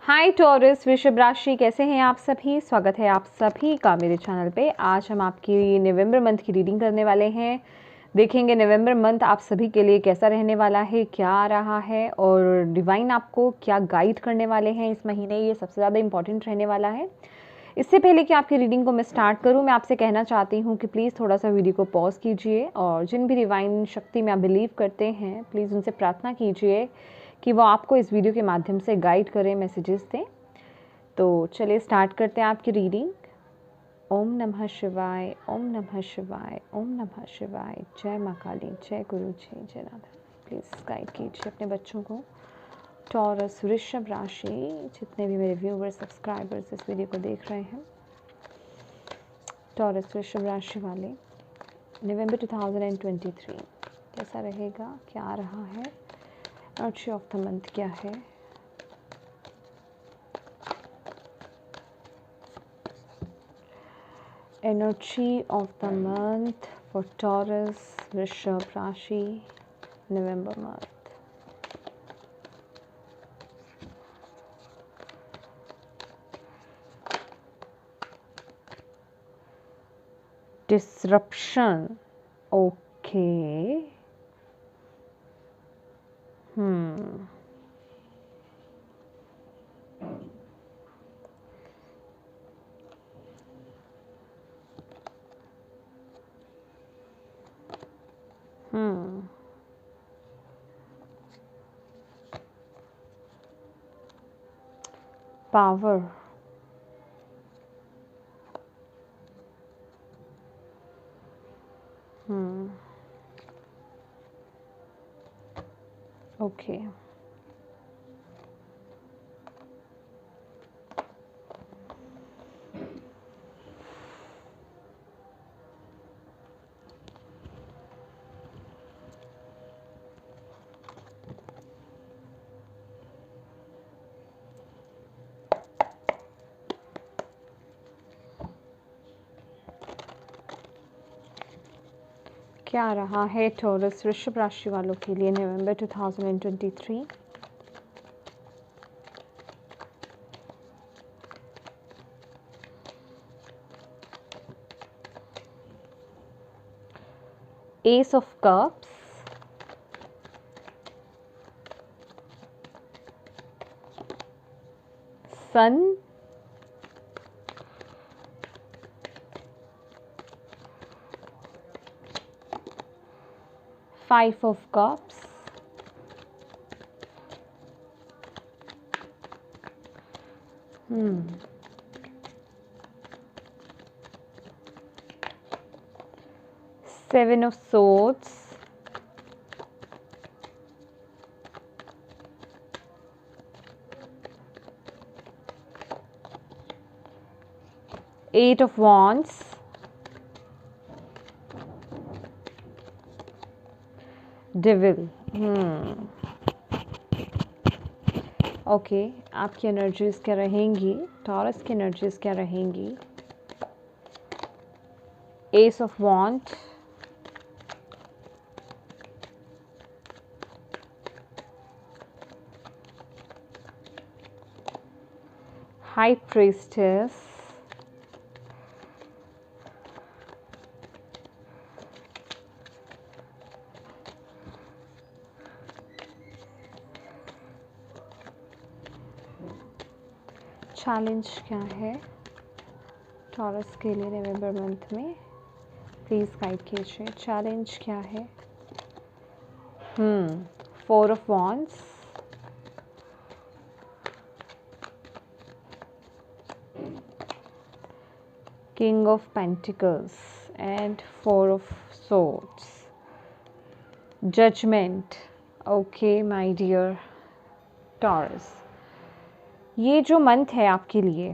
हाय taurus वृषभ राशि, कैसे हैं आप सभी। स्वागत है आप सभी का मेरे चैनल पे। आज हम आपकी नवंबर मंथ की रीडिंग करने वाले हैं। देखेंगे नवंबर मंथ आप सभी के लिए कैसा रहने वाला है, क्या आ रहा है और डिवाइन आपको क्या गाइड करने वाले हैं इस महीने। ये सबसे ज़्यादा इंपॉर्टेंट रहने वाला है। इससे पहले कि आपकी रीडिंग को मैं स्टार्ट करूं, मैं आपसे कहना चाहती हूं कि प्लीज़ थोड़ा सा वीडियो को पॉज कीजिए और जिन भी डिवाइन शक्ति में आप बिलीव करते हैं प्लीज़ उनसे प्रार्थना कीजिए कि वो आपको इस वीडियो के माध्यम से गाइड करें, मैसेजेस दें। तो चलिए स्टार्ट करते हैं आपकी रीडिंग। ओम नमः शिवाय, ओम नमः शिवाय, ओम नमः शिवाय। जय माँ काली, जय गुरु, जय जय राधा। प्लीज़ गाइड कीजिए अपने बच्चों को। टॉरस वृषभ राशि, जितने भी मेरे व्यूवर्स सब्सक्राइबर्स इस वीडियो को देख रहे हैं, टॉरस वृषभ राशि वाले नवंबर 2023 कैसा रहेगा, क्या आ रहा है, एनर्जी ऑफ द मंथ क्या है। Energy of the month for taurus वृषभ राशि नवंबर month. Disruption. Okay. Hmm. Power. Okay. क्या रहा है टॉरस वृषभ राशि वालों के लिए नवंबर 2023। Ace of cups, sun, five of cups, seven of swords, eight of wands, devil. Okay, आपकी एनर्जीज क्या रहेंगी, टॉरस की एनर्जीज क्या रहेंगी। Ace of wand, high priestess, challenge क्या है टॉरस के लिए नवंबर मंथ में, प्लीज़ गाइड कीजिए। चैलेंज क्या है। Four of wands, king of pentacles and four of swords, judgement. Okay my dear Taurus, ये जो मंथ है आपके लिए,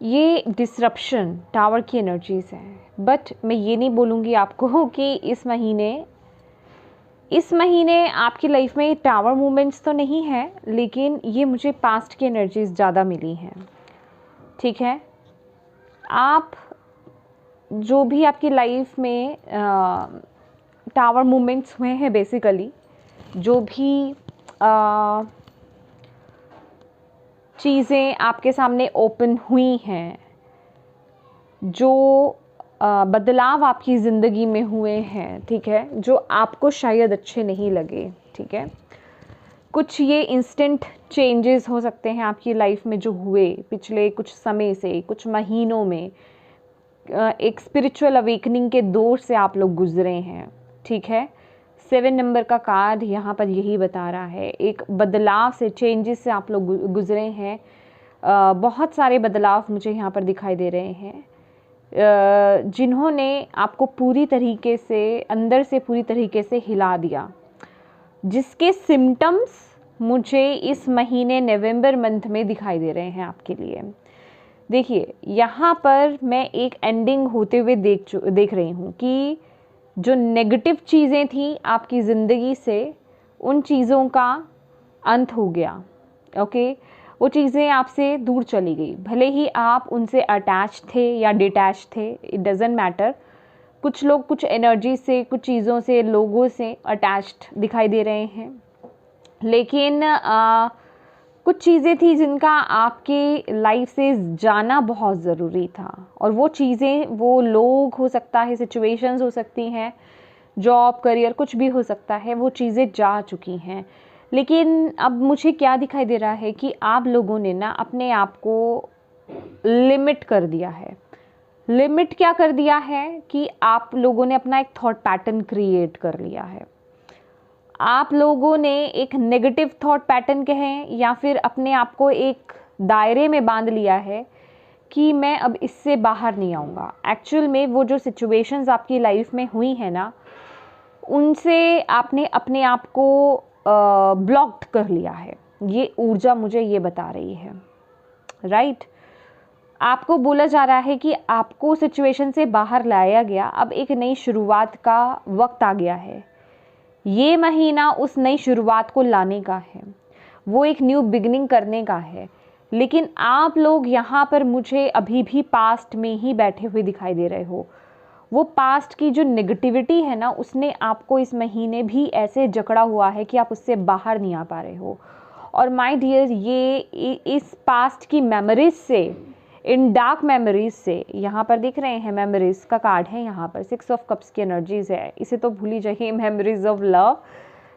ये डिसरप्शन टावर की एनर्जीज है। बट मैं ये नहीं बोलूँगी आपको कि इस महीने आपकी लाइफ में टावर मूवमेंट्स तो नहीं है, लेकिन ये मुझे पास्ट की एनर्जीज ज़्यादा मिली हैं। ठीक है, आप जो भी आपकी लाइफ में टावर मूवमेंट्स हुए हैं, बेसिकली जो भी चीज़ें आपके सामने ओपन हुई हैं, जो बदलाव आपकी ज़िंदगी में हुए हैं, ठीक है, जो आपको शायद अच्छे नहीं लगे, ठीक है। कुछ ये इंस्टेंट चेंजेस हो सकते हैं आपकी लाइफ में जो हुए पिछले कुछ समय से, कुछ महीनों में। एक स्पिरिचुअल अवेकनिंग के दौर से आप लोग गुजरे हैं, ठीक है। 7 नंबर का कार्ड यहाँ पर यही बता रहा है, एक बदलाव से, चेंजेस से आप लोग गुजरे हैं। बहुत सारे बदलाव मुझे यहाँ पर दिखाई दे रहे हैं, जिन्होंने आपको पूरी तरीके से, अंदर से पूरी तरीके से हिला दिया, जिसके सिम्टम्स मुझे इस महीने नवंबर मंथ में दिखाई दे रहे हैं आपके लिए। देखिए, यहाँ पर मैं एक एंडिंग होते हुए देख रही हूँ कि जो नेगेटिव चीज़ें थी आपकी ज़िंदगी से, उन चीज़ों का अंत हो गया, ओके। वो चीज़ें आपसे दूर चली गई, भले ही आप उनसे अटैच थे या डिटैच थे, इट डज़ंट मैटर। कुछ लोग कुछ एनर्जी से, कुछ चीज़ों से, लोगों से अटैच्ड दिखाई दे रहे हैं, लेकिन कुछ चीज़ें थी जिनका आपके लाइफ से जाना बहुत ज़रूरी था, और वो चीज़ें, वो लोग हो सकता है, सिचुएशंस हो सकती हैं, जॉब, करियर, कुछ भी हो सकता है, वो चीज़ें जा चुकी हैं। लेकिन अब मुझे क्या दिखाई दे रहा है कि आप लोगों ने ना अपने आप को लिमिट कर दिया है। लिमिट क्या कर दिया है कि आप लोगों ने अपना एक थॉट पैटर्न क्रिएट कर लिया है। आप लोगों ने एक नेगेटिव थॉट पैटर्न कहें या फिर अपने आप को एक दायरे में बांध लिया है कि मैं अब इससे बाहर नहीं आऊँगा। एक्चुअल में वो जो सिचुएशंस आपकी लाइफ में हुई है ना, उनसे आपने अपने आप को ब्लॉक्ड कर लिया है। ये ऊर्जा मुझे ये बता रही है, राइट। आपको बोला जा रहा है कि आपको सिचुएशन से बाहर लाया गया, अब एक नई शुरुआत का वक्त आ गया है। ये महीना उस नई शुरुआत को लाने का है, वो एक न्यू बिगिनिंग करने का है। लेकिन आप लोग यहाँ पर मुझे अभी भी पास्ट में ही बैठे हुए दिखाई दे रहे हो। वो पास्ट की जो नेगेटिविटी है ना, उसने आपको इस महीने भी ऐसे जकड़ा हुआ है कि आप उससे बाहर नहीं आ पा रहे हो। और माय डियर, ये इस पास्ट की मेमोरीज से, इन डार्क मेमोरीज से, यहाँ पर देख रहे हैं मेमोरीज का कार्ड है, यहाँ पर 6 ऑफ कप्स की एनर्जीज है। इसे तो भूल ही जाइए, मेमोरीज ऑफ लव।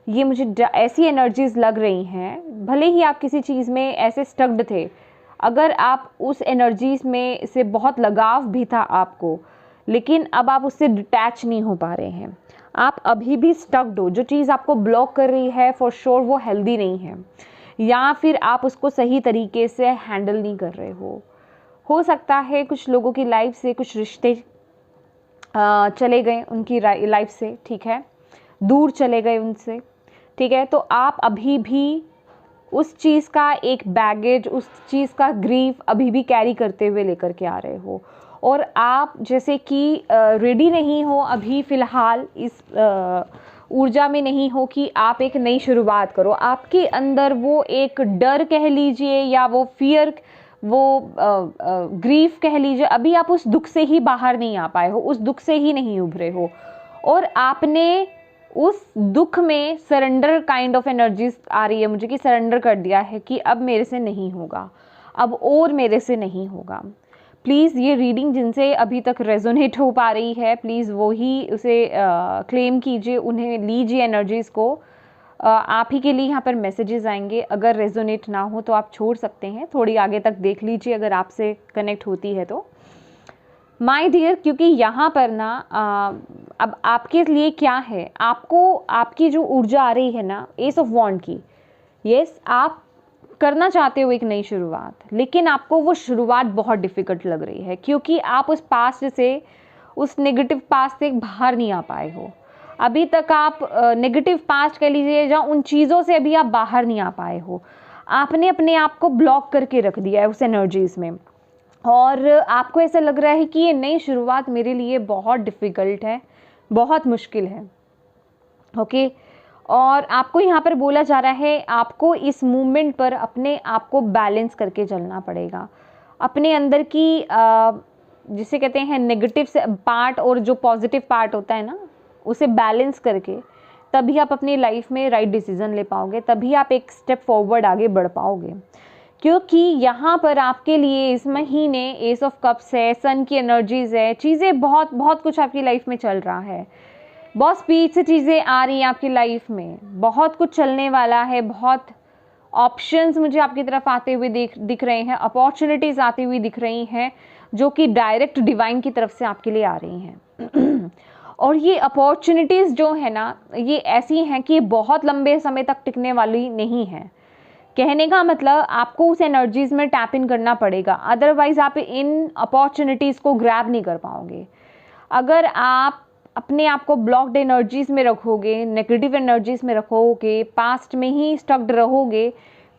ये मुझे ऐसी एनर्जीज लग रही हैं, भले ही आप किसी चीज़ में ऐसे स्टक्ड थे, अगर आप उस एनर्जीज में से बहुत लगाव भी था आपको, लेकिन अब आप उससे डिटैच नहीं हो पा रहे हैं। आप अभी भी स्टक्ड हो। जो चीज़ आपको ब्लॉक कर रही है, फॉर श्योर वो हेल्दी नहीं है, या फिर आप उसको सही तरीके से हैंडल नहीं कर रहे हो सकता है कुछ लोगों की लाइफ से कुछ रिश्ते चले गए उनकी लाइफ से, ठीक है, दूर चले गए उनसे, ठीक है। तो आप अभी भी उस चीज़ का एक बैगेज, उस चीज़ का ग्रीफ अभी भी कैरी करते हुए लेकर के आ रहे हो, और आप जैसे कि रेडी नहीं हो अभी फ़िलहाल, इस ऊर्जा में नहीं हो कि आप एक नई शुरुआत करो। आपके अंदर वो एक डर कह लीजिए, या वो फियर, वो ग्रीफ कह लीजिए, अभी आप उस दुख से ही बाहर नहीं आ पाए हो, उस दुख से ही नहीं उभरे हो, और आपने उस दुख में सरेंडर काइंड ऑफ एनर्जीज आ रही है मुझे, कि सरेंडर कर दिया है कि अब मेरे से नहीं होगा, अब और मेरे से नहीं होगा। प्लीज़ ये रीडिंग जिनसे अभी तक रेजोनेट हो पा रही है, प्लीज़ वो ही उसे क्लेम कीजिए, उन्हें लीजिए एनर्जीज़ को। आप ही के लिए यहाँ पर मैसेजेस आएंगे। अगर रेजोनेट ना हो तो आप छोड़ सकते हैं, थोड़ी आगे तक देख लीजिए अगर आपसे कनेक्ट होती है तो। माय डियर, क्योंकि यहाँ पर ना अब आपके लिए क्या है, आपको आपकी जो ऊर्जा आ रही है ना, एस ऑफ वॉन्ड की, यस, आप करना चाहते हो एक नई शुरुआत, लेकिन आपको वो शुरुआत बहुत डिफ़िकल्ट लग रही है, क्योंकि आप उस पास्ट से, उस नेगेटिव पास्ट से बाहर नहीं आ पाए हो। अभी तक आप नेगेटिव पास्ट कह लीजिए, या उन चीज़ों से अभी आप बाहर नहीं आ पाए हो। आपने अपने आप को ब्लॉक करके रख दिया है उस एनर्जीज़ में, और आपको ऐसा लग रहा है कि ये नई शुरुआत मेरे लिए बहुत डिफ़िकल्ट है, बहुत मुश्किल है, ओके। और आपको यहाँ पर बोला जा रहा है, आपको इस मूवमेंट पर अपने आप को बैलेंस करके चलना पड़ेगा। अपने अंदर की जिसे कहते हैं नेगेटिव पार्ट और जो पॉजिटिव पार्ट होता है ना, उसे बैलेंस करके तभी आप अपनी लाइफ में राइट डिसीजन ले पाओगे, तभी आप एक स्टेप फॉरवर्ड आगे बढ़ पाओगे। क्योंकि यहाँ पर आपके लिए इस महीने एस ऑफ कप्स है, सन की एनर्जीज है, चीज़ें बहुत बहुत कुछ आपकी लाइफ में चल रहा है, बहुत स्पीड से चीज़ें आ रही हैं आपकी लाइफ में, बहुत कुछ चलने वाला है, बहुत ऑप्शंस मुझे आपकी तरफ आते हुए दिख रहे हैं, अपॉर्चुनिटीज़ आती हुई दिख रही हैं जो कि डायरेक्ट डिवाइन की तरफ से आपके लिए आ रही हैं। और ये अपॉर्चुनिटीज़ जो है ना, ये ऐसी हैं कि बहुत लंबे समय तक टिकने वाली नहीं है। कहने का मतलब आपको उस एनर्जीज़ में टैप इन करना पड़ेगा, अदरवाइज आप इन अपॉर्चुनिटीज़ को ग्रैब नहीं कर पाओगे। अगर आप अपने आप को ब्लॉक्ड एनर्जीज़ में रखोगे, नेगेटिव एनर्जीज़ में रखोगे, पास्ट में ही स्टक्ड रहोगे,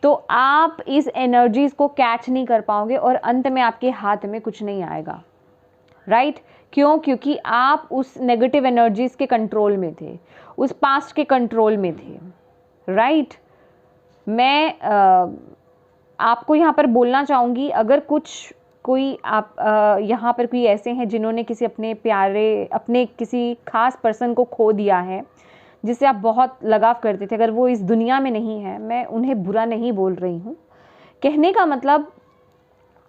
तो आप इस एनर्जीज़ को कैच नहीं कर पाओगे और अंत में आपके हाथ में कुछ नहीं आएगा। राइट? क्यों? क्योंकि आप उस नेगेटिव एनर्जीज़ के कंट्रोल में थे, उस पास्ट के कंट्रोल में थे। राइट? मैं आपको यहाँ पर बोलना चाहूँगी, अगर कोई आप यहाँ पर कोई ऐसे हैं जिन्होंने अपने किसी खास पर्सन को खो दिया है जिससे आप बहुत लगाव करते थे, अगर वो इस दुनिया में नहीं है, मैं उन्हें बुरा नहीं बोल रही हूँ। कहने का मतलब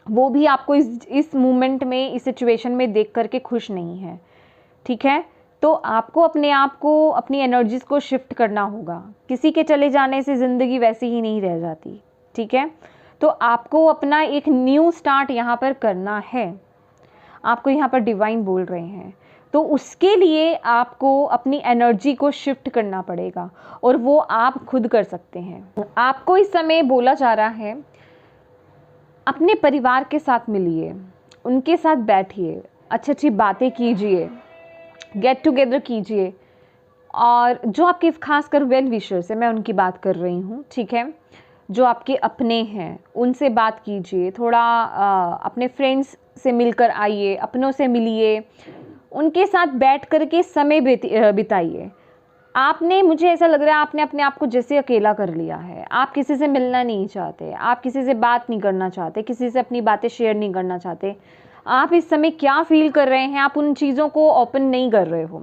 वो भी आपको इस मोमेंट में, इस सिचुएशन में देख करके खुश नहीं है। ठीक है? तो आपको अपने आप को, अपनी एनर्जीज़ को शिफ्ट करना होगा। किसी के चले जाने से ज़िंदगी वैसी ही नहीं रह जाती। ठीक है? तो आपको अपना एक न्यू स्टार्ट यहाँ पर करना है, आपको यहाँ पर डिवाइन बोल रहे हैं। तो उसके लिए आपको अपनी एनर्जी को शिफ्ट करना पड़ेगा और वो आप खुद कर सकते हैं। आपको इस समय बोला जा रहा है, अपने परिवार के साथ मिलिए, उनके साथ बैठिए, अच्छी अच्छी बातें कीजिए, गेट टुगेदर कीजिए, और जो आपके खासकर वेल विशर्स है, मैं उनकी बात कर रही हूँ। ठीक है? जो आपके अपने हैं उनसे बात कीजिए, थोड़ा अपने फ्रेंड्स से मिलकर आइए, अपनों से मिलिए, उनके साथ बैठ कर के समय बिताइए। मुझे ऐसा लग रहा है आपने अपने आप को जैसे अकेला कर लिया है। आप किसी से मिलना नहीं चाहते, आप किसी से बात नहीं करना चाहते, किसी से अपनी बातें शेयर नहीं करना चाहते। आप इस समय क्या फील कर रहे हैं, आप उन चीज़ों को ओपन नहीं कर रहे हो,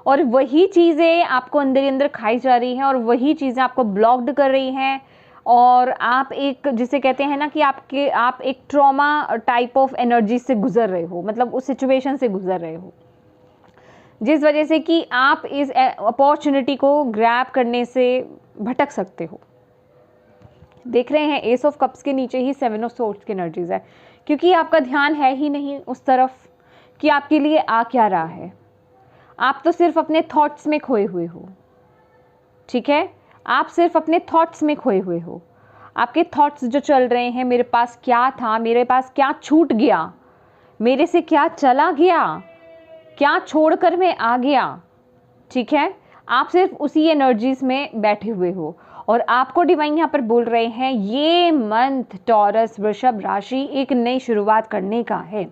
और वही चीज़ें आपको अंदर ही अंदर खाई जा रही हैं, और वही चीज़ें आपको ब्लॉक्ड कर रही हैं। और आप एक, जिसे कहते हैं ना कि आप एक ट्रॉमा टाइप ऑफ एनर्जी से गुजर रहे हो, मतलब उस सिचुएशन से गुजर रहे हो, जिस वजह से कि आप इस अपॉर्चुनिटी को ग्रैब करने से भटक सकते हो। देख रहे हैं एस ऑफ कप्स के नीचे ही 7 ऑफ सोर्ड्स की एनर्जीज है, क्योंकि आपका ध्यान है ही नहीं उस तरफ कि आपके लिए आ क्या रहा है। आप तो सिर्फ अपने थॉट्स में खोए हुए हो। ठीक है? आप सिर्फ अपने थॉट्स में खोए हुए हो। आपके थॉट्स जो चल रहे हैं, मेरे पास क्या था, मेरे पास क्या छूट गया, मेरे से क्या चला गया, क्या छोड़कर मैं आ गया। ठीक है? आप सिर्फ उसी एनर्जीज में बैठे हुए हो, और आपको डिवाइन यहाँ पर बोल रहे हैं, ये मंथ टॉरस वृषभ राशि एक नई शुरुआत करने का है।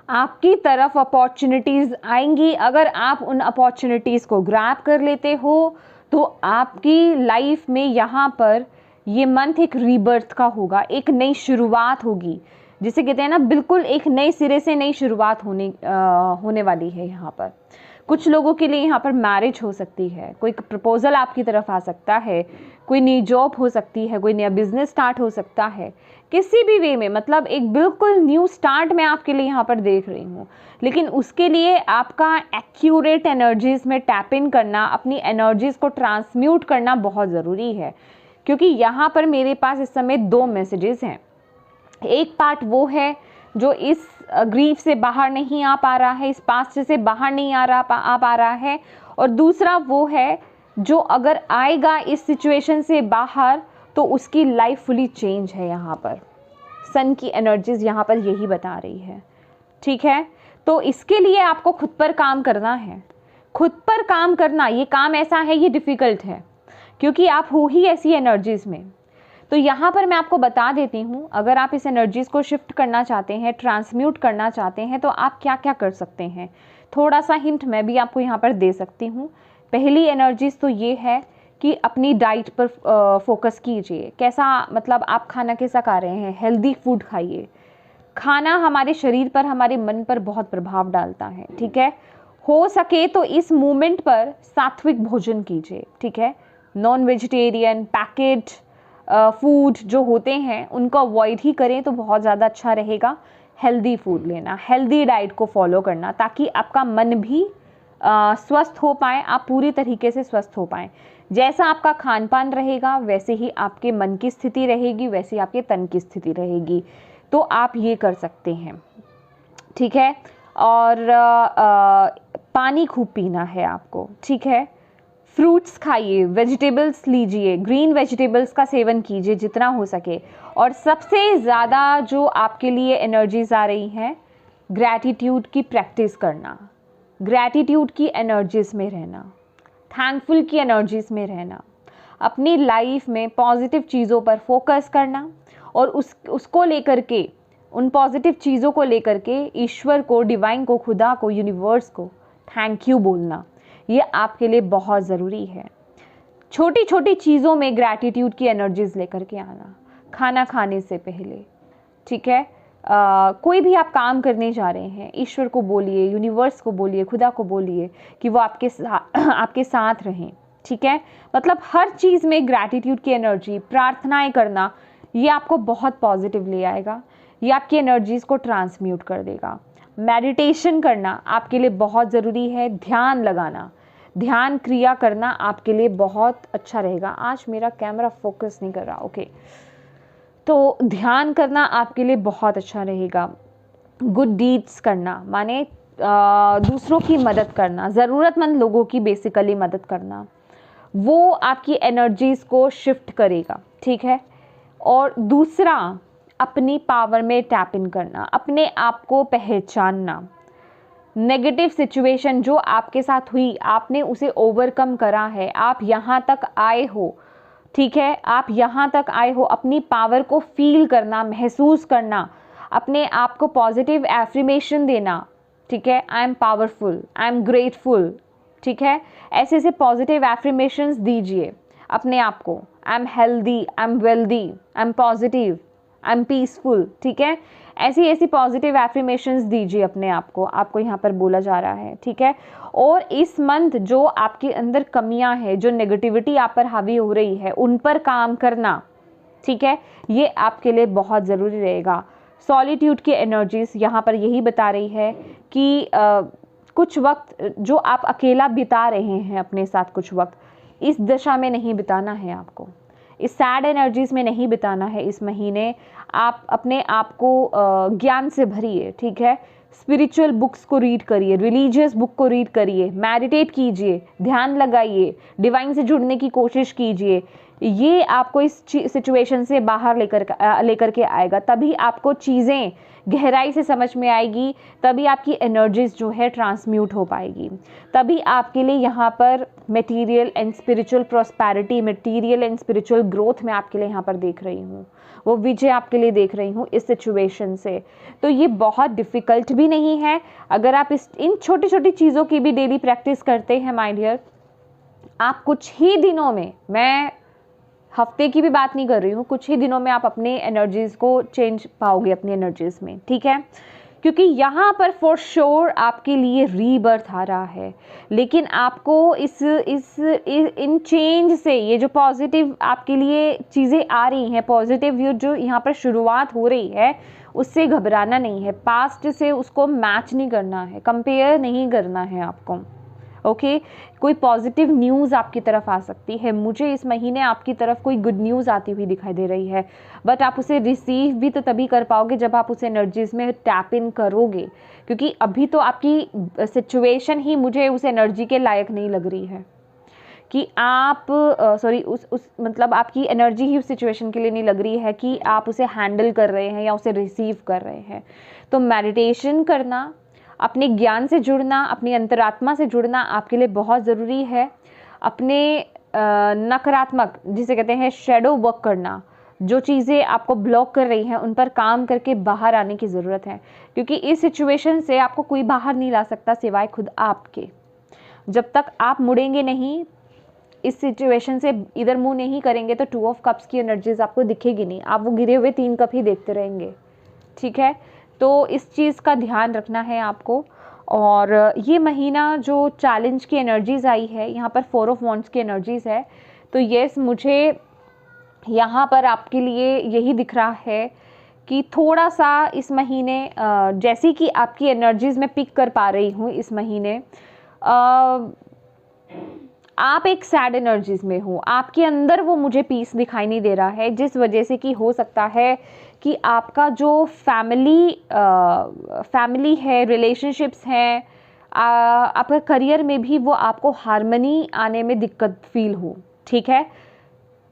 आपकी तरफ अपॉर्चुनिटीज़ आएंगी। अगर आप उन अपॉर्चुनिटीज़ को ग्रैब कर लेते हो तो आपकी लाइफ में यहाँ पर ये मंथ एक रीबर्थ का होगा, एक नई शुरुआत होगी, जिसे कहते हैं ना, बिल्कुल एक नए सिरे से नई शुरुआत होने वाली है। यहाँ पर कुछ लोगों के लिए यहाँ पर मैरिज हो सकती है, कोई प्रपोजल आपकी तरफ आ सकता है, कोई नई जॉब हो सकती है, कोई नया बिजनेस स्टार्ट हो सकता है, किसी भी वे में, मतलब एक बिल्कुल न्यू स्टार्ट मैं आपके लिए यहाँ पर देख रही हूँ। लेकिन उसके लिए आपका एक्यूरेट एनर्जीज़ में टैप इन करना, अपनी एनर्जीज़ को ट्रांसम्यूट करना बहुत ज़रूरी है, क्योंकि यहाँ पर मेरे पास इस समय 2 मैसेजेस हैं। एक पार्ट वो है जो इस ग्रीफ से बाहर नहीं आ पा रहा है, इस पास्ट से बाहर नहीं आ पा रहा है, और दूसरा वो है जो अगर आएगा इस सिचुएशन से बाहर तो उसकी लाइफ फुली चेंज है। यहाँ पर सन की एनर्जीज यहाँ पर यही बता रही है। ठीक है? तो इसके लिए आपको खुद पर काम करना है। खुद पर काम करना, ये काम ऐसा है, ये डिफ़िकल्ट है, क्योंकि आप हो ही ऐसी एनर्जीज़ में। तो यहाँ पर मैं आपको बता देती हूँ, अगर आप इस एनर्जीज़ को शिफ्ट करना चाहते हैं, ट्रांसम्यूट करना चाहते हैं, तो आप क्या क्या कर सकते हैं। थोड़ा सा हिंट मैं भी आपको यहाँ पर दे सकती हूँ। पहली एनर्जीज़ तो ये है कि अपनी डाइट पर फोकस कीजिए। कैसा, मतलब आप खाना कैसा खा रहे हैं, हेल्दी फूड खाइए। खाना हमारे शरीर पर, हमारे मन पर बहुत प्रभाव डालता है। ठीक है? हो सके तो इस मोमेंट पर सात्विक भोजन कीजिए। ठीक है? नॉन वेजिटेरियन, पैकेट फूड जो होते हैं उनको अवॉइड ही करें तो बहुत ज़्यादा अच्छा रहेगा। हेल्दी फूड लेना, हेल्दी डाइट को फॉलो करना, ताकि आपका मन भी स्वस्थ हो पाए, आप पूरी तरीके से स्वस्थ हो पाएँ। जैसा आपका खान पान रहेगा वैसे ही आपके मन की स्थिति रहेगी, वैसे ही आपके तन की स्थिति रहेगी। तो आप ये कर सकते हैं, ठीक है। और पानी खूब पीना है आपको, ठीक है। फ्रूट्स खाइए, वेजिटेबल्स लीजिए, ग्रीन वेजिटेबल्स का सेवन कीजिए जितना हो सके। और सबसे ज़्यादा जो आपके लिए एनर्जीज आ रही हैं, ग्रैटिट्यूड की प्रैक्टिस करना, ग्रैटिट्यूड की एनर्जीज में रहना, थैंकफुल की एनर्जीज में रहना, अपनी लाइफ में पॉजिटिव चीज़ों पर फोकस करना और उसको लेकर के, उन पॉजिटिव चीज़ों को लेकर के ईश्वर को, डिवाइन को, खुदा को, यूनिवर्स को थैंक यू बोलना, ये आपके लिए बहुत ज़रूरी है। छोटी छोटी चीज़ों में ग्रैटिट्यूड की एनर्जीज लेकर के आना, खाना खाने से पहले, ठीक है। कोई भी आप काम करने जा रहे हैं, ईश्वर को बोलिए, यूनिवर्स को बोलिए, खुदा को बोलिए कि वो आपके साथ रहें, ठीक है। मतलब हर चीज़ में ग्रैटिट्यूड की एनर्जी, प्रार्थनाएं करना, ये आपको बहुत पॉजिटिव ले आएगा, ये आपकी एनर्जीज़ को ट्रांसम्यूट कर देगा। मेडिटेशन करना आपके लिए बहुत ज़रूरी है, ध्यान लगाना, ध्यान क्रिया करना आपके लिए बहुत अच्छा रहेगा। आज मेरा कैमरा फोकस नहीं कर रहा, ओके। तो ध्यान करना आपके लिए बहुत अच्छा रहेगा। गुड डीड्स करना माने दूसरों की मदद करना, ज़रूरतमंद लोगों की बेसिकली मदद करना, वो आपकी एनर्जीज़ को शिफ्ट करेगा, ठीक है। और दूसरा, अपनी पावर में टैप इन करना, अपने आप को पहचानना। नेगेटिव सिचुएशन जो आपके साथ हुई, आपने उसे ओवरकम करा है, आप यहाँ तक आए हो, ठीक है, आप यहाँ तक आए हो। अपनी पावर को फील करना, महसूस करना, अपने आप को पॉजिटिव एफर्मेशन देना, ठीक है। I am powerful, I am grateful, ठीक है। ऐसे ऐसे पॉजिटिव एफर्मेशंस दीजिए अपने आप को। I am healthy, I am wealthy, I am positive, I am peaceful, ठीक है। ऐसी ऐसी पॉजिटिव एफर्मेशंस दीजिए अपने आप को, आपको यहाँ पर बोला जा रहा है, ठीक है। और इस मंथ जो आपके अंदर कमियां हैं, जो नेगेटिविटी आप पर हावी हो रही है, उन पर काम करना, ठीक है, ये आपके लिए बहुत ज़रूरी रहेगा। सॉलिट्यूड की एनर्जीज यहाँ पर यही बता रही है कि कुछ वक्त जो आप अकेला बिता रहे हैं अपने साथ, कुछ वक्त इस दशा में नहीं बिताना है आपको, इस सैड एनर्जीज में नहीं बिताना है। इस महीने आप अपने आप को ज्ञान से भरिए, ठीक है। स्पिरिचुअल बुक्स को रीड करिए, रिलीजियस बुक को रीड करिए, मेडिटेट कीजिए, ध्यान लगाइए, डिवाइन से जुड़ने की कोशिश कीजिए। ये आपको इस सिचुएशन से बाहर लेकर के आएगा। तभी आपको चीज़ें गहराई से समझ में आएगी, तभी आपकी एनर्जीज जो है ट्रांसम्यूट हो पाएगी, तभी आपके लिए यहाँ पर material and spiritual prosperity, material and spiritual growth में आपके लिए यहाँ पर देख रही हूँ, वो विजय आपके लिए देख रही हूँ इस सिचुएशन से। तो ये बहुत डिफ़िकल्ट भी नहीं है अगर आप इन छोटी छोटी चीज़ों की भी डेली प्रैक्टिस करते हैं माय डियर। आप कुछ ही दिनों में, मैं हफ्ते की भी बात नहीं कर रही हूँ, कुछ ही दिनों में आप अपने एनर्जीज़ को चेंज पाओगे अपनी एनर्जीज़ में, ठीक है। क्योंकि यहाँ पर फॉर श्योर आपके लिए रीबर्थ आ रहा है, लेकिन आपको इन चेंज से, ये जो पॉजिटिव आपके लिए चीज़ें आ रही हैं, पॉजिटिव जो यहाँ पर शुरुआत हो रही है, उससे घबराना नहीं है। पास्ट से उसको मैच नहीं करना है, कंपेयर नहीं करना है आपको, ओके। कोई पॉजिटिव न्यूज़ आपकी तरफ आ सकती है, मुझे इस महीने आपकी तरफ कोई गुड न्यूज़ आती हुई दिखाई दे रही है, बट आप उसे रिसीव भी तो तभी कर पाओगे जब आप उस एनर्जीज़ में टैप इन करोगे। क्योंकि अभी तो आपकी सिचुएशन ही मुझे उस एनर्जी के लायक नहीं लग रही है कि आप मतलब आपकी एनर्जी ही उस सिचुएशन के लिए नहीं लग रही है कि आप उसे हैंडल कर रहे हैं या उसे रिसीव कर रहे हैं। तो मेडिटेशन करना, अपने ज्ञान से जुड़ना, अपनी अंतरात्मा से जुड़ना आपके लिए बहुत ज़रूरी है। अपने नकारात्मक, जिसे कहते हैं शैडो वर्क करना, जो चीज़ें आपको ब्लॉक कर रही हैं उन पर काम करके बाहर आने की ज़रूरत है। क्योंकि इस सिचुएशन से आपको कोई बाहर नहीं ला सकता सिवाय खुद आपके। जब तक आप मुड़ेंगे नहीं, इस सिचुएशन से इधर मुंह नहीं करेंगे, तो 2 ऑफ कप्स की एनर्जीज आपको दिखेगी नहीं, आप वो गिरे हुए 3 कप ही देखते रहेंगे, ठीक है। तो इस चीज़ का ध्यान रखना है आपको। और ये महीना जो चैलेंज की एनर्जीज़ आई है, यहाँ पर 4 ऑफ वॉन्ड्स की एनर्जीज़ है। तो येस, मुझे यहाँ पर आपके लिए यही दिख रहा है कि थोड़ा सा इस महीने जैसे कि आपकी एनर्जीज में पिक कर पा रही हूँ इस महीने, आप एक सैड एनर्जीज में हो, आपके अंदर वो मुझे पीस दिखाई नहीं दे रहा है, जिस वजह से कि हो सकता है कि आपका जो फैमिली है, रिलेशनशिप्स हैं, आपका करियर में भी वो आपको हार्मनी आने में दिक्कत फील हो। ठीक है,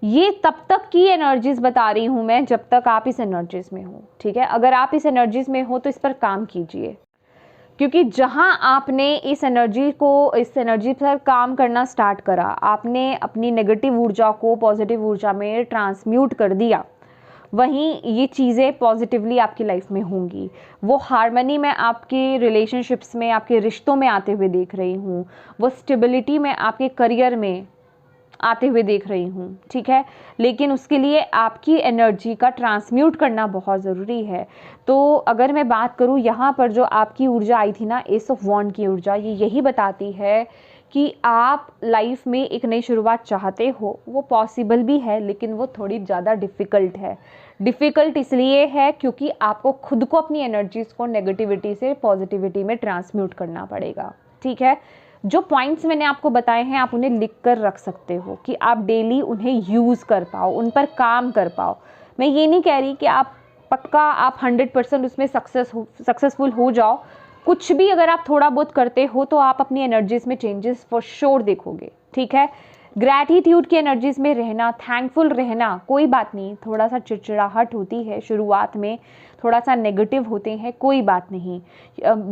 ये तब तक की एनर्जीज बता रही हूँ मैं जब तक आप इस एनर्जीज में हो। ठीक है, अगर आप इस एनर्जीज में हो तो इस पर काम कीजिए, क्योंकि जहाँ आपने इस एनर्जी पर काम करना स्टार्ट करा, आपने अपनी नेगेटिव ऊर्जा को पॉजिटिव ऊर्जा में ट्रांसम्यूट कर दिया, वहीं ये चीज़ें पॉजिटिवली आपकी लाइफ में होंगी। वो हार्मनी में आपके रिलेशनशिप्स में, आपके रिश्तों में आते हुए देख रही हूँ, वो स्टेबिलिटी में आपके करियर में आते हुए देख रही हूँ। ठीक है, लेकिन उसके लिए आपकी एनर्जी का ट्रांसम्यूट करना बहुत ज़रूरी है। तो अगर मैं बात करूँ यहाँ पर जो आपकी ऊर्जा आई थी ना, एस ऑफ वॉन्ड की ऊर्जा, ये यही बताती है कि आप लाइफ में एक नई शुरुआत चाहते हो। वो पॉसिबल भी है, लेकिन वो थोड़ी ज़्यादा डिफ़िकल्ट है। डिफ़िकल्ट इसलिए है क्योंकि आपको खुद को अपनी एनर्जीज़ को नेगेटिविटी से पॉजिटिविटी में ट्रांसम्यूट करना पड़ेगा। ठीक है, जो पॉइंट्स मैंने आपको बताए हैं आप उन्हें लिख कर रख सकते हो कि आप डेली उन्हें यूज़ कर पाओ, उन पर काम कर पाओ। मैं ये नहीं कह रही कि आप पक्का आप 100% उसमें सक्सेसफुल हो जाओ। कुछ भी अगर आप थोड़ा बहुत करते हो तो आप अपनी एनर्जीज में चेंजेस फॉर श्योर देखोगे। ठीक है, ग्रैटिट्यूड की एनर्जीज में रहना, थैंकफुल रहना, कोई बात नहीं, थोड़ा सा चिड़चिड़ाहट होती है शुरुआत में, थोड़ा सा नेगेटिव होते हैं, कोई बात नहीं।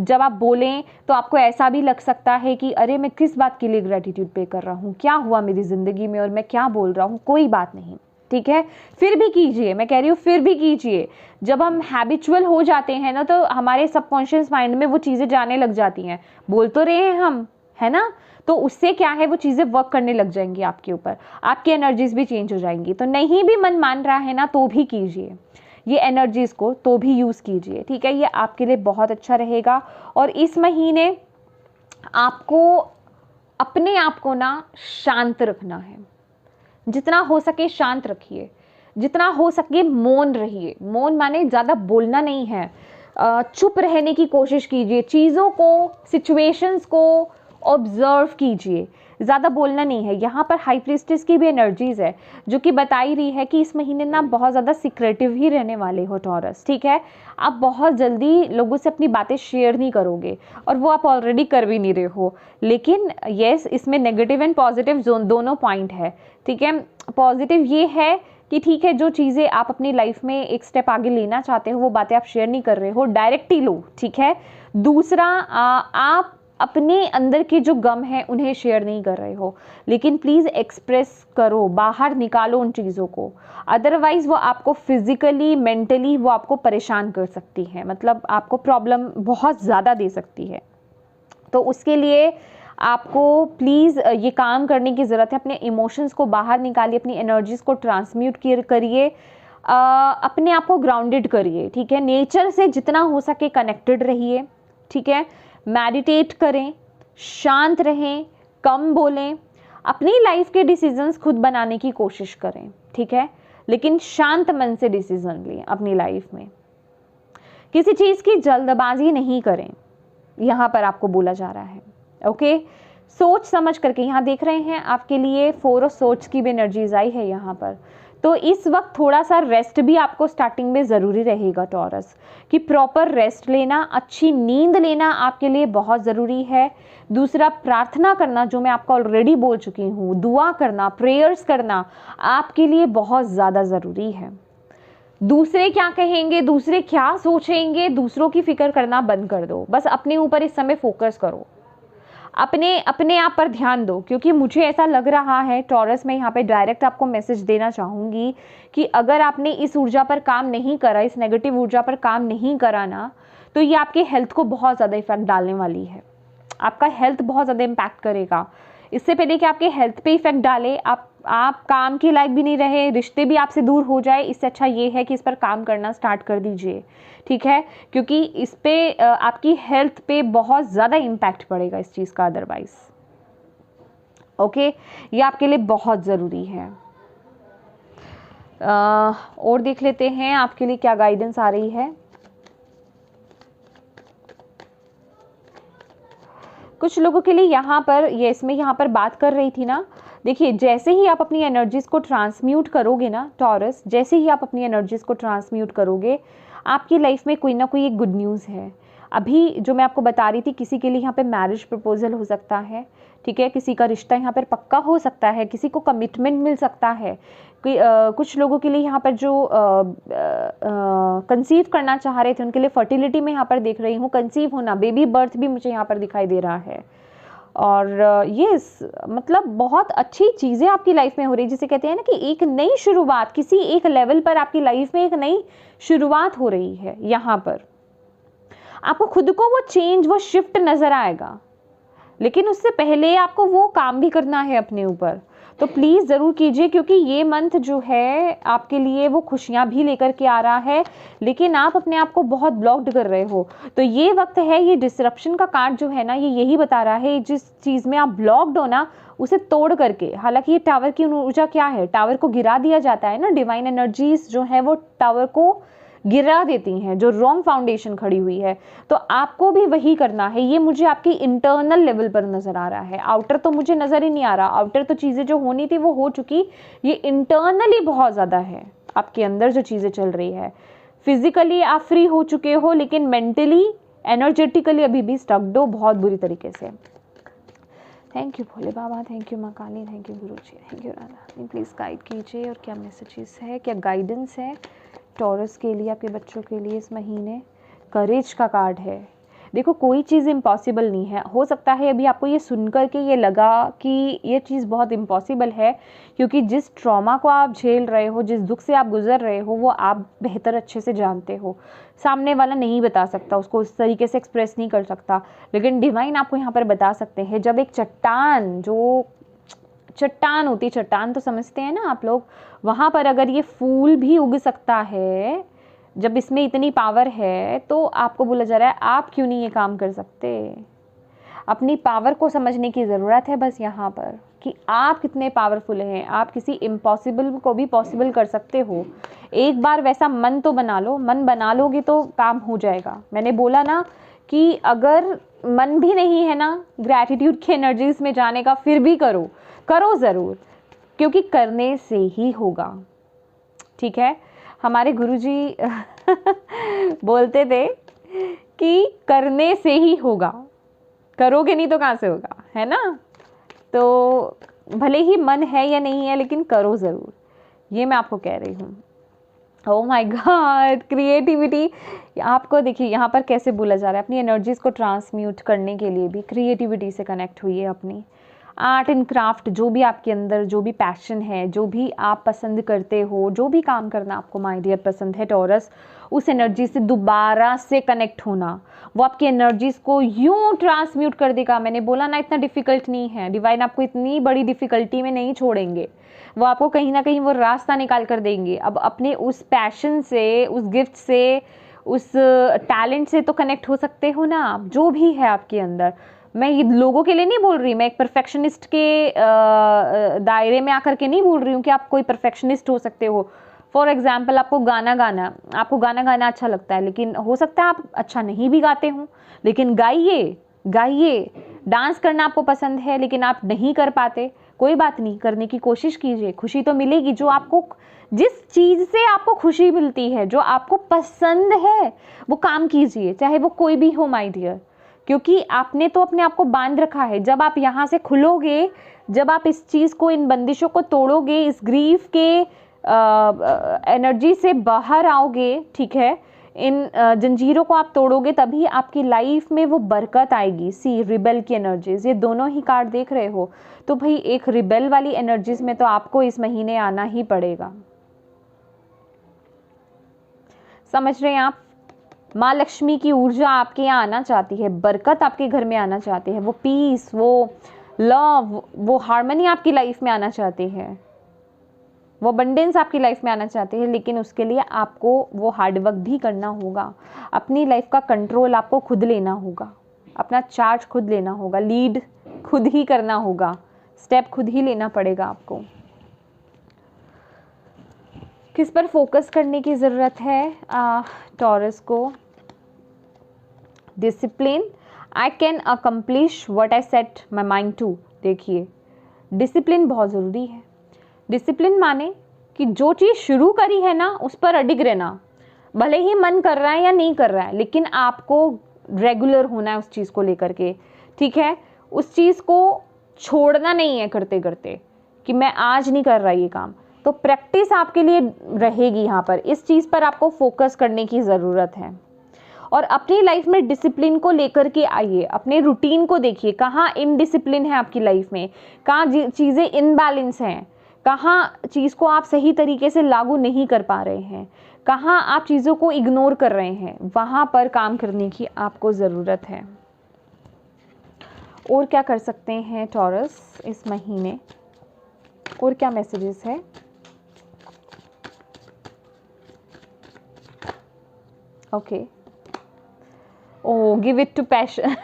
जब आप बोलें तो आपको ऐसा भी लग सकता है कि अरे मैं किस बात के लिए ग्रैटिट्यूड पे कर रहा हूँ, क्या हुआ मेरी ज़िंदगी में और मैं क्या बोल रहा हूँ, कोई बात नहीं। ठीक है, फिर भी कीजिए, मैं कह रही हूँ फिर भी कीजिए। जब हम हैबिचुअल हो जाते हैं ना, तो हमारे सबकॉन्शियस माइंड में वो चीज़ें जाने लग जाती हैं। बोल तो रहे हैं हम, है ना, तो उससे क्या है, वो चीज़ें वर्क करने लग जाएंगी आपके ऊपर, आपकी एनर्जीज भी चेंज हो जाएंगी। तो नहीं भी मन मान रहा है ना, तो भी कीजिए ये एनर्जीज को, तो भी यूज़ कीजिए। ठीक है, ये आपके लिए बहुत अच्छा रहेगा। और इस महीने आपको अपने आप को ना शांत रखना है, जितना हो सके शांत रखिए, जितना हो सके मौन रहिए। मौन माने ज़्यादा बोलना नहीं है, चुप रहने की कोशिश कीजिए, चीज़ों को, सिचुएशंस को ऑब्जर्व कीजिए, ज़्यादा बोलना नहीं है। यहाँ पर हाई प्रीस्टेस की भी एनर्जीज है जो कि बता ही रही है कि इस महीने ना बहुत ज़्यादा सिक्रेटिव ही रहने वाले हो टॉरस। ठीक है, आप बहुत जल्दी लोगों से अपनी बातें शेयर नहीं करोगे, और वो आप ऑलरेडी कर भी नहीं रहे हो। लेकिन येस, इसमें नेगेटिव एंड पॉजिटिव दोनों पॉइंट है। ठीक है, पॉजिटिव ये है कि ठीक है, जो चीज़ें आप अपनी लाइफ में एक स्टेप आगे लेना चाहते हो वो बातें आप शेयर नहीं कर रहे हो, डायरेक्ट ही लो। ठीक है, दूसरा आप अपने अंदर के जो गम है उन्हें शेयर नहीं कर रहे हो, लेकिन प्लीज़ एक्सप्रेस करो, बाहर निकालो उन चीज़ों को, अदरवाइज़ वो आपको फिजिकली, मेंटली वो आपको परेशान कर सकती है, मतलब आपको प्रॉब्लम बहुत ज़्यादा दे सकती है। तो उसके लिए आपको प्लीज़ ये काम करने की ज़रूरत है, अपने इमोशंस को बाहर निकालिए, अपनी एनर्जीज़ को ट्रांसम्यूट करिए, अपने आप को ग्राउंडेड करिए। ठीक है, नेचर से जितना हो सके कनेक्टेड रहिए। ठीक है, मेडिटेट करें, शांत रहें, कम बोलें, अपनी लाइफ के डिसीजंस खुद बनाने की कोशिश करें। ठीक है, लेकिन शांत मन से डिसीजन लें अपनी लाइफ में, किसी चीज़ की जल्दबाजी नहीं करें, यहाँ पर आपको बोला जा रहा है। ओके, सोच समझ करके, यहाँ देख रहे हैं आपके लिए 4 ऑफ सोर्ड्स की भी एनर्जीज आई है यहाँ पर। तो इस वक्त थोड़ा सा रेस्ट भी आपको स्टार्टिंग में ज़रूरी रहेगा टॉरस, कि प्रॉपर रेस्ट लेना, अच्छी नींद लेना आपके लिए बहुत ज़रूरी है। दूसरा, प्रार्थना करना, जो मैं आपको ऑलरेडी बोल चुकी हूँ, दुआ करना, प्रेयर्स करना आपके लिए बहुत ज़्यादा ज़रूरी है। दूसरे क्या कहेंगे, दूसरे क्या सोचेंगे, दूसरों की फिक्र करना बंद कर दो, बस अपने ऊपर इस समय फोकस करो, अपने आप पर ध्यान दो। क्योंकि मुझे ऐसा लग रहा है टॉरस, मैं यहाँ पे डायरेक्ट आपको मैसेज देना चाहूँगी कि अगर आपने इस ऊर्जा पर काम नहीं करा, इस नेगेटिव ऊर्जा पर काम नहीं करा ना, तो ये आपके हेल्थ को बहुत ज़्यादा इफेक्ट डालने वाली है, आपका हेल्थ बहुत ज़्यादा इम्पैक्ट करेगा। इससे पहले कि आपके हेल्थ पे इफेक्ट डाले, आप काम के लायक भी नहीं रहे, रिश्ते भी आपसे दूर हो जाए, इससे अच्छा ये है कि इस पर काम करना स्टार्ट कर दीजिए। ठीक है, क्योंकि इस पे आपकी हेल्थ पे बहुत ज़्यादा इम्पैक्ट पड़ेगा इस चीज़ का अदरवाइज। ओके, ये आपके लिए बहुत ज़रूरी है। और देख लेते हैं आपके लिए क्या गाइडेंस आ रही है। कुछ लोगों के लिए यहाँ पर ये इसमें यहाँ पर बात कर रही थी ना, देखिए जैसे ही आप अपनी एनर्जीज़ को ट्रांसम्यूट करोगे ना टॉरस, जैसे ही आप अपनी एनर्जीज़ को ट्रांसम्यूट करोगे, आपकी लाइफ में कोई ना कोई एक गुड न्यूज़ है। अभी जो मैं आपको बता रही थी, किसी के लिए यहाँ पे मैरिज प्रपोजल हो सकता है, ठीक है, किसी का रिश्ता यहाँ पर पक्का हो सकता है, किसी को कमिटमेंट मिल सकता है। कुछ लोगों के लिए यहाँ पर जो कंसीव करना चाह रहे थे उनके लिए फर्टिलिटी में यहाँ पर देख रही हूँ, कंसीव होना, बेबी बर्थ भी मुझे यहाँ पर दिखाई दे रहा है। और ये मतलब बहुत अच्छी चीज़ें आपकी लाइफ में हो रही है, जिसे कहते हैं ना कि एक नई शुरुआत, किसी एक लेवल पर आपकी लाइफ में एक नई शुरुआत हो रही है। यहाँ पर आपको खुद को वो चेंज, वो शिफ्ट नज़र आएगा, लेकिन उससे पहले आपको वो काम भी करना है अपने ऊपर। तो प्लीज़ ज़रूर कीजिए, क्योंकि ये मंथ जो है आपके लिए वो खुशियाँ भी लेकर के आ रहा है, लेकिन आप अपने आप को बहुत ब्लॉक्ड कर रहे हो। तो ये वक्त है, ये डिसरप्शन का कार्ड जो है ना, ये यही बता रहा है, जिस चीज़ में आप ब्लॉक्ड हो ना, उसे तोड़ करके, हालांकि ये टावर की ऊर्जा क्या है, टावर को गिरा दिया जाता है ना, डिवाइन एनर्जीज जो है वो टावर को गिरा देती हैं, जो रॉन्ग फाउंडेशन खड़ी हुई है। तो आपको भी वही करना है। ये मुझे आपकी इंटरनल लेवल पर नज़र आ रहा है, आउटर तो मुझे नज़र ही नहीं आ रहा। आउटर तो चीज़ें जो होनी थी वो हो चुकी, ये इंटरनली बहुत ज़्यादा है आपके अंदर जो चीज़ें चल रही है। फिजिकली आप फ्री हो चुके हो, लेकिन मेंटली, एनर्जेटिकली अभी भी स्टक्ड हो बहुत बुरी तरीके से। Thank you Bhole Baba, thank you माँ Kali, thank you Guru ji, thank you Radha. Please guide कीजिए, और क्या मैसेजेस है, क्या गाइडेंस है टॉरस के लिए, आपके बच्चों के लिए इस महीने। करेज का कार्ड है। देखो कोई चीज़ इम्पॉसिबल नहीं है। हो सकता है अभी आपको ये सुनकर के ये लगा कि ये चीज़ बहुत इम्पॉसिबल है, क्योंकि जिस ट्रॉमा को आप झेल रहे हो, जिस दुख से आप गुजर रहे हो, वो आप बेहतर अच्छे से जानते हो। सामने वाला नहीं बता सकता, उसको उस तरीके से एक्सप्रेस नहीं कर सकता, लेकिन डिवाइन आपको यहाँ पर बता सकते हैं। जब एक चट्टान, जो चट्टान होती, चट्टान तो समझते हैं ना आप लोग, वहाँ पर अगर ये फूल भी उग सकता है, जब इसमें इतनी पावर है, तो आपको बोला जा रहा है आप क्यों नहीं ये काम कर सकते। अपनी पावर को समझने की ज़रूरत है बस यहाँ पर, कि आप कितने पावरफुल हैं। आप किसी इम्पॉसिबल को भी पॉसिबल कर सकते हो। एक बार वैसा मन तो बना लो, मन बना लोगे तो काम हो जाएगा। मैंने बोला ना कि अगर मन भी नहीं है ना ग्रैटिट्यूड की एनर्जीज में जाने का, फिर भी करो, करो ज़रूर, क्योंकि करने से ही होगा। ठीक है, हमारे गुरुजी बोलते थे कि करने से ही होगा, करोगे नहीं तो कहाँ से होगा, है ना। तो भले ही मन है या नहीं है, लेकिन करो ज़रूर, ये मैं आपको कह रही हूँ। ओह माय गॉड, क्रिएटिविटी आपको देखिए यहाँ पर कैसे बोला जा रहा है। अपनी एनर्जीज़ को ट्रांसम्यूट करने के लिए भी क्रिएटिविटी से कनेक्ट हुई है। अपनी आर्ट एंड क्राफ्ट, जो भी आपके अंदर, जो भी पैशन है, जो भी आप पसंद करते हो, जो भी काम करना आपको माय डियर पसंद है टॉरस, उस एनर्जी से दोबारा से कनेक्ट होना, वो आपकी एनर्जीज़ को यूं ट्रांसम्यूट कर देगा। मैंने बोला ना इतना डिफ़िकल्ट नहीं है, डिवाइन आपको इतनी बड़ी डिफ़िकल्टी में नहीं छोड़ेंगे, वो आपको कहीं ना कहीं वो रास्ता निकाल कर देंगे। अब अपने उस पैशन से, उस गिफ्ट से, उस टैलेंट से तो कनेक्ट हो सकते हो ना आप, जो भी है आपके अंदर। मैं ये लोगों के लिए नहीं बोल रही, मैं एक परफेक्शनिस्ट के दायरे में आकर के नहीं बोल रही हूँ कि आप कोई परफेक्शनिस्ट हो सकते हो। फॉर एग्जाम्पल, आपको गाना गाना अच्छा लगता है, लेकिन हो सकता है आप अच्छा नहीं भी गाते हो, लेकिन गाइए। डांस करना आपको पसंद है, लेकिन आप नहीं कर पाते, कोई बात नहीं, करने की कोशिश कीजिए, खुशी तो मिलेगी। जो आपको, जिस चीज़ से आपको खुशी मिलती है, जो आपको पसंद है, वो काम कीजिए, चाहे वो कोई भी हो माय डियर, क्योंकि आपने तो अपने आप को बांध रखा है। जब आप यहाँ से खुलोगे, जब आप इस चीज़ को, इन बंदिशों को तोड़ोगे, इस ग्रीफ के एनर्जी से बाहर आओगे, ठीक है, इन जंजीरों को आप तोड़ोगे, तभी आपकी लाइफ में वो बरकत आएगी। सी रिबेल की एनर्जीज, ये दोनों ही कार्ड देख रहे हो, तो भाई एक रिबेल वाली एनर्जीज में तो आपको इस महीने आना ही पड़ेगा। समझ रहे हैं आप? माँ लक्ष्मी की ऊर्जा आपके यहाँ आना चाहती है, बरकत आपके घर में आना चाहती है, वो पीस, वो लव, वो हार्मनी आपकी लाइफ में आना चाहती है, वो अबंडेंस आपकी लाइफ में आना चाहती है। लेकिन उसके लिए आपको वो हार्डवर्क भी करना होगा। अपनी लाइफ का कंट्रोल आपको खुद लेना होगा, अपना चार्ज खुद लेना होगा, लीड खुद ही करना होगा, स्टेप खुद ही लेना पड़ेगा आपको। किस पर फोकस करने की ज़रूरत है टॉरस को? Discipline, I can accomplish what I set my mind to. देखिए, डिसिप्लिन बहुत ज़रूरी है। डिसिप्लिन माने कि जो चीज़ शुरू करी है ना उस पर अडिग रहना, भले ही मन कर रहा है या नहीं कर रहा है, लेकिन आपको रेगुलर होना है उस चीज़ को लेकर के, ठीक है। उस चीज़ को छोड़ना नहीं है करते करते कि मैं आज नहीं कर रहा ये काम। तो प्रैक्टिस आपके लिए रहेगी यहाँ पर, इस चीज़ पर आपको फोकस करने की ज़रूरत है। और अपनी लाइफ में डिसिप्लिन को लेकर के आइए, अपने रूटीन को देखिए, कहाँ इनडिसिप्लिन है आपकी लाइफ में, कहाँ चीज़ें इनबैलेंस हैं, कहाँ चीज़ को आप सही तरीके से लागू नहीं कर पा रहे हैं, कहाँ आप चीज़ों को इग्नोर कर रहे हैं, वहाँ पर काम करने की आपको ज़रूरत है। और क्या कर सकते हैं टॉरस इस महीने, और क्या मैसेजेस है? Okay, oh give it to passion,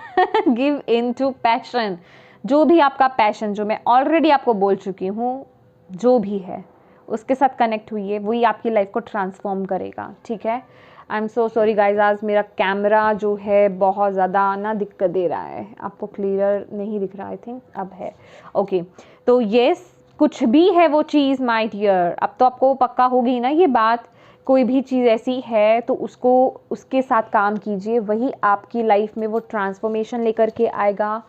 give in to passion. जो भी आपका पैशन, जो मैं ऑलरेडी आपको बोल चुकी हूँ, जो भी है उसके साथ कनेक्ट हुई है, वही आपकी लाइफ को ट्रांसफॉर्म करेगा, ठीक है। I am so sorry guys, आज मेरा कैमरा जो है बहुत ज़्यादा ना दिक्कत दे रहा है, आपको क्लियर नहीं दिख रहा, आई थिंक अब है। ओके, तो येस, कुछ भी है वो चीज़ माय डियर, अब तो आपको पक्का होगी ना ये बात। कोई भी चीज़ ऐसी है तो उसको उसके साथ काम कीजिए, वही आपकी लाइफ में वो ट्रांसफॉर्मेशन लेकर के आएगा,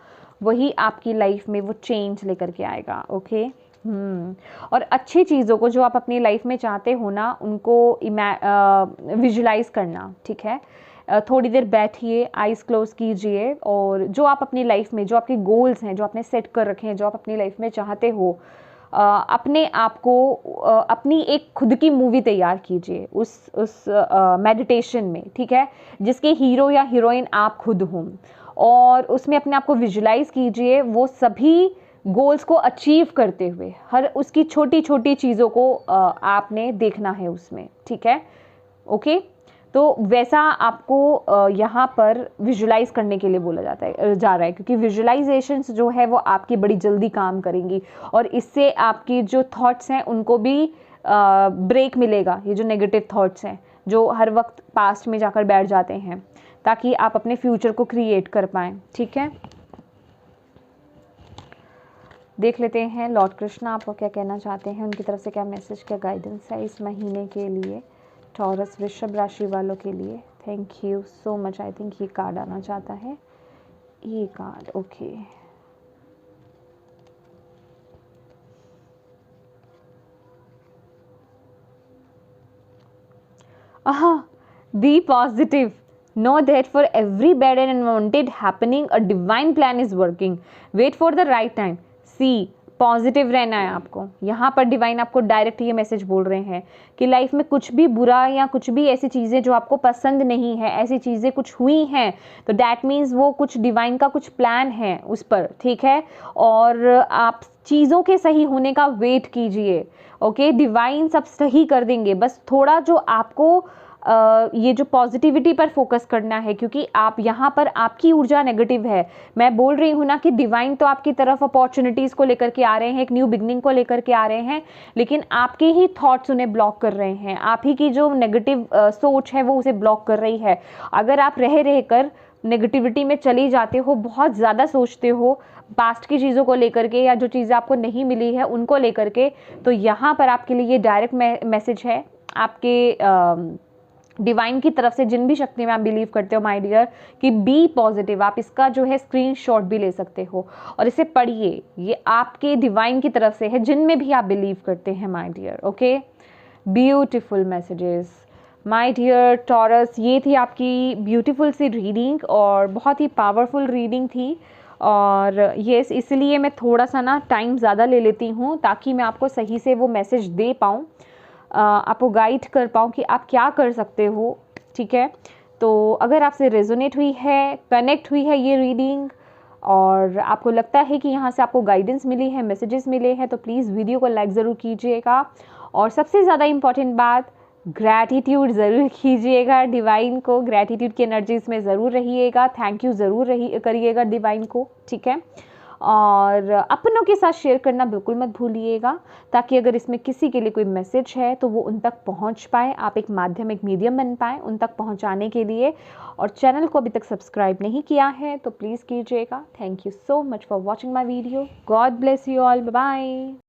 वही आपकी लाइफ में वो चेंज लेकर के आएगा। ओके, और अच्छी चीज़ों को जो आप अपनी लाइफ में चाहते हो ना, उनको विजुलाइज करना, ठीक है। थोड़ी देर बैठिए, आइज क्लोज कीजिए, और जो आप अपनी लाइफ में, जो आपके गोल्स हैं, जो आपने सेट कर रखे हैं, जो आप अपनी लाइफ में चाहते हो, अपने आप को अपनी एक खुद की मूवी तैयार कीजिए उस मेडिटेशन में, ठीक है, जिसके हीरो या हीरोइन आप खुद हों, और उसमें अपने आप को विजुलाइज कीजिए वो सभी गोल्स को अचीव करते हुए। हर उसकी छोटी छोटी चीज़ों को आपने देखना है उसमें, ठीक है। ओके, तो वैसा आपको यहाँ पर विजुलाइज करने के लिए बोला जा रहा है, क्योंकि विजुलाइजेशंस जो है वो आपकी बड़ी जल्दी काम करेंगी, और इससे आपकी जो थॉट्स हैं उनको भी ब्रेक मिलेगा। ये जो नेगेटिव थॉट्स हैं जो हर वक्त पास्ट में जाकर बैठ जाते हैं, ताकि आप अपने फ्यूचर को क्रिएट कर पाएँ, ठीक है। देख लेते हैं लॉर्ड कृष्णा आपको क्या कहना चाहते हैं, उनकी तरफ से क्या मैसेज, क्या गाइडेंस है इस महीने के लिए टॉरस वृषभ राशि वालों के लिए। Thank you so much. I think ये कार्ड आना चाहता है, ये card. Okay, be positive, know that for every bad and unwanted happening a divine plan is working, wait for the right time, see, positive रहना है आपको। यहाँ पर डिवाइन आपको डायरेक्ट ये मैसेज बोल रहे हैं कि लाइफ में कुछ भी बुरा या कुछ भी ऐसी चीज़ें जो आपको पसंद नहीं है, ऐसी चीज़ें कुछ हुई हैं, तो डैट मीन्स वो कुछ डिवाइन का कुछ प्लान है उस पर, ठीक है। और आप चीज़ों के सही होने का वेट कीजिए। ओके, डिवाइन सब सही कर देंगे, बस थोड़ा जो आपको ये जो पॉजिटिविटी पर फोकस करना है, क्योंकि आप यहाँ पर आपकी ऊर्जा नेगेटिव है। मैं बोल रही हूँ ना कि डिवाइन तो आपकी तरफ अपॉर्चुनिटीज़ को लेकर के आ रहे हैं, एक न्यू बिगनिंग को लेकर के आ रहे हैं, लेकिन आपके ही थॉट्स उन्हें ब्लॉक कर रहे हैं, आप ही की जो नेगेटिव सोच है वो उसे ब्लॉक कर रही है। अगर आप रह कर नेगेटिविटी में चली जाते हो, बहुत ज़्यादा सोचते हो पास्ट की चीज़ों को लेकर के, या जो चीज़ें आपको नहीं मिली है उनको लेकर के, तो यहाँ पर आपके लिए ये डायरेक्ट मैसेज है आपके डिवाइन की तरफ से, जिन भी शक्ति में आप बिलीव करते हो माय डियर, कि बी पॉजिटिव। आप इसका जो है स्क्रीनशॉट भी ले सकते हो और इसे पढ़िए, ये आपके डिवाइन की तरफ से है, जिनमें भी आप बिलीव करते हैं my dear. Okay, beautiful messages my dear Taurus. ये थी आपकी ब्यूटीफुल सी रीडिंग, और बहुत ही पावरफुल रीडिंग थी। और यस, इसलिए मैं थोड़ा सा ना टाइम ज़्यादा ले लेती हूँ, ताकि मैं आपको सही से वो मैसेज दे पाऊँ, आपको गाइड कर पाऊँ कि आप क्या कर सकते हो, ठीक है। तो अगर आपसे रेजोनेट हुई है, कनेक्ट हुई है ये रीडिंग, और आपको लगता है कि यहाँ से आपको गाइडेंस मिली है, मैसेजेस मिले हैं, तो प्लीज़ वीडियो को लाइक ज़रूर कीजिएगा। और सबसे ज़्यादा इम्पॉर्टेंट बात, ग्रैटिट्यूड ज़रूर कीजिएगा, डिवाइन को ग्रैटिट्यूड की एनर्जीज में ज़रूर रहिएगा, थैंक यू ज़रूर करिएगा डिवाइन को, ठीक है। और अपनों के साथ शेयर करना बिल्कुल मत भूलिएगा, ताकि अगर इसमें किसी के लिए कोई मैसेज है तो वो उन तक पहुंच पाए, आप एक माध्यम, एक मीडियम बन पाए उन तक पहुंचाने के लिए। और चैनल को अभी तक सब्सक्राइब नहीं किया है तो प्लीज़ कीजिएगा। Thank you so much for watching my video. God bless you all. Bye bye.